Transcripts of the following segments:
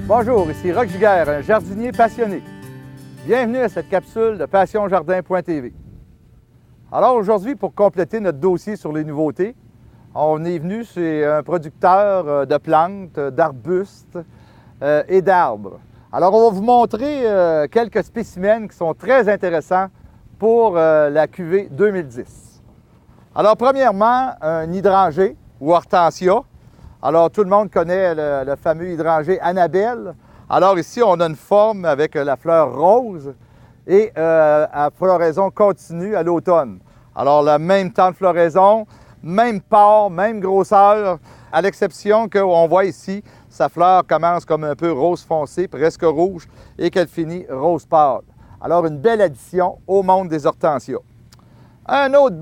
Bonjour, ici Roch Giguère, un jardinier passionné. Bienvenue à cette capsule de PassionJardin.tv. Alors aujourd'hui, pour compléter notre dossier sur les nouveautés, on est venu chez un producteur de plantes, d'arbustes et d'arbres. Alors on va vous montrer quelques spécimens qui sont très intéressants pour la cuvée 2010. Alors premièrement, un hydrangée ou hortensia. Alors, tout le monde connaît le fameux hydrangée Annabelle. Alors ici, on a une forme avec la fleur rose et à floraison continue à l'automne. Alors, le même temps de floraison, même port, même grosseur, à l'exception qu'on voit ici, sa fleur commence comme un peu rose foncé, presque rouge, et qu'elle finit rose pâle. Alors, une belle addition au monde des hortensias. Un autre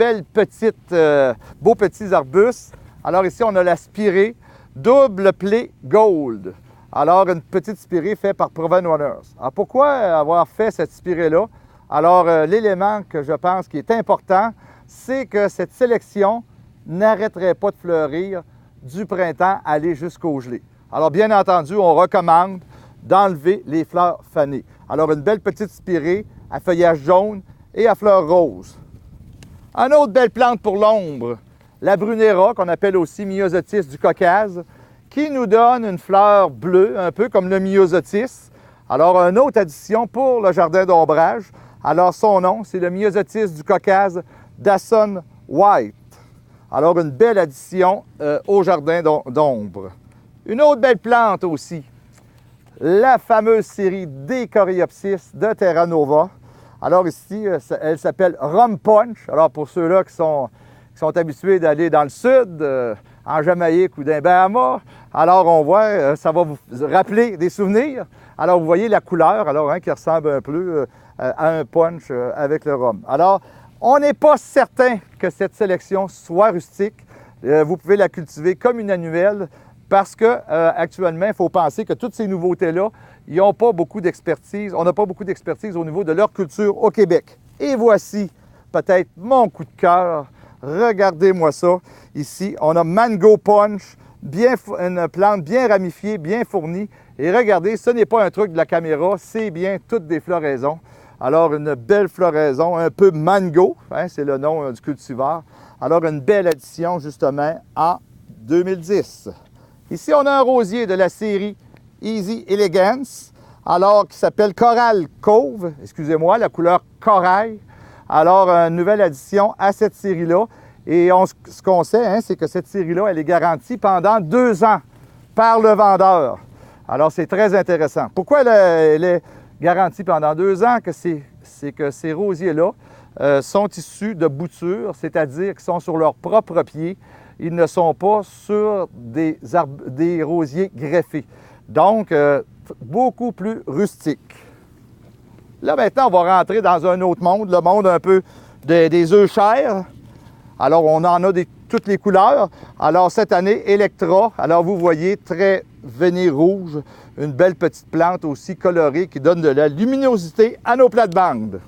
beau petits arbustes. Alors ici, on a la spirée Double Play Gold. Alors, une petite spirée faite par Proven Runners. Alors, pourquoi avoir fait cette spirée-là? Alors, l'élément que je pense qui est important, c'est que cette sélection n'arrêterait pas de fleurir du printemps aller jusqu'au gelé. Alors, bien entendu, on recommande d'enlever les fleurs fanées. Alors, une belle petite spirée à feuillage jaune et à fleurs roses. Une autre belle plante pour l'ombre, la Brunera, qu'on appelle aussi Myosotis du Caucase, qui nous donne une fleur bleue, un peu comme le Myosotis. Alors, une autre addition pour le jardin d'ombrage. Alors, son nom, c'est le Myosotis du Caucase Dawson White. Alors, une belle addition au jardin d'ombre. Une autre belle plante aussi, la fameuse série des Coreopsis de Terra Nova. Alors ici, elle s'appelle Rum Punch. Alors, pour ceux-là qui sont habitués d'aller dans le sud, en Jamaïque ou dans les Bahamas. Alors, on voit, ça va vous rappeler des souvenirs. Alors, vous voyez la couleur, alors, qui ressemble un peu à un punch avec le rhum. Alors, on n'est pas certain que cette sélection soit rustique. Vous pouvez la cultiver comme une annuelle parce qu'actuellement, il faut penser que toutes ces nouveautés-là, ils n'ont pas beaucoup d'expertise. On n'a pas beaucoup d'expertise au niveau de leur culture au Québec. Et voici peut-être mon coup de cœur. Regardez-moi ça. Ici, on a Mango Punch, une plante bien ramifiée, bien fournie. Et regardez, ce n'est pas un truc de la caméra, c'est bien toutes des floraisons. Alors, une belle floraison, un peu mango, hein, c'est le nom du cultivar. Alors, une belle addition, justement, en 2010. Ici, on a un rosier de la série Easy Elegance, alors qui s'appelle Coral Cove, excusez-moi, la couleur corail. Alors, une nouvelle addition à cette série-là. Et ce qu'on sait, hein, c'est que cette série-là, elle est garantie pendant 2 ans par le vendeur. Alors, c'est très intéressant. Pourquoi elle est garantie pendant 2 ans? C'est que ces rosiers-là sont issus de boutures, c'est-à-dire qu'ils sont sur leur propre pied. Ils ne sont pas sur des rosiers greffés. Donc, beaucoup plus rustique. Là, maintenant, on va rentrer dans un autre monde, le monde un peu des œufs chers. Alors, on en a toutes les couleurs. Alors, cette année, Electra. Alors, vous voyez, très veiné rouge. Une belle petite plante aussi colorée qui donne de la luminosité à nos plates-bandes.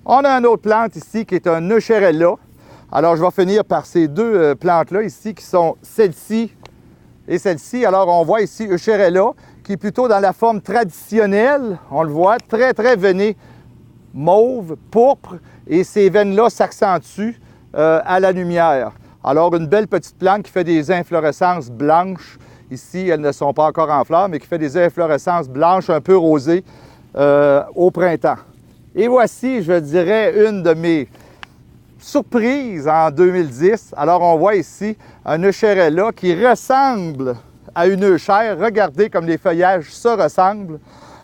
On a une autre plante ici qui est un Eucherella. Alors, je vais finir par ces deux plantes-là ici qui sont celle-ci et celle-ci. Alors, on voit ici Eucherella qui est plutôt dans la forme traditionnelle. On le voit, très, très veiné, mauve, pourpre. Et ces veines-là s'accentuent à la lumière. Alors, une belle petite plante qui fait des inflorescences blanches. Ici, elles ne sont pas encore en fleurs, mais qui fait des inflorescences blanches un peu rosées au printemps. Et voici, je dirais, une de mes surprises en 2010. Alors, on voit ici un Eucherella qui ressemble à une euchère. Regardez comme les feuillages se ressemblent.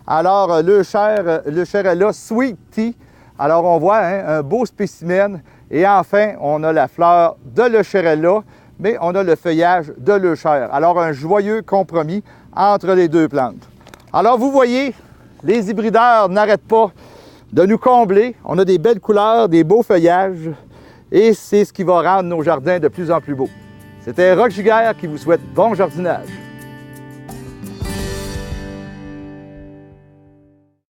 Alors, l'Eucherella Sweet Tea. Alors, on voit un beau spécimen. Et enfin, on a la fleur de l'Eucherella, mais on a le feuillage de l'euchère. Alors, un joyeux compromis entre les deux plantes. Alors, vous voyez, les hybrideurs n'arrêtent pas de nous combler. On a des belles couleurs, des beaux feuillages. Et c'est ce qui va rendre nos jardins de plus en plus beaux. C'était Roch Giguère qui vous souhaite bon jardinage.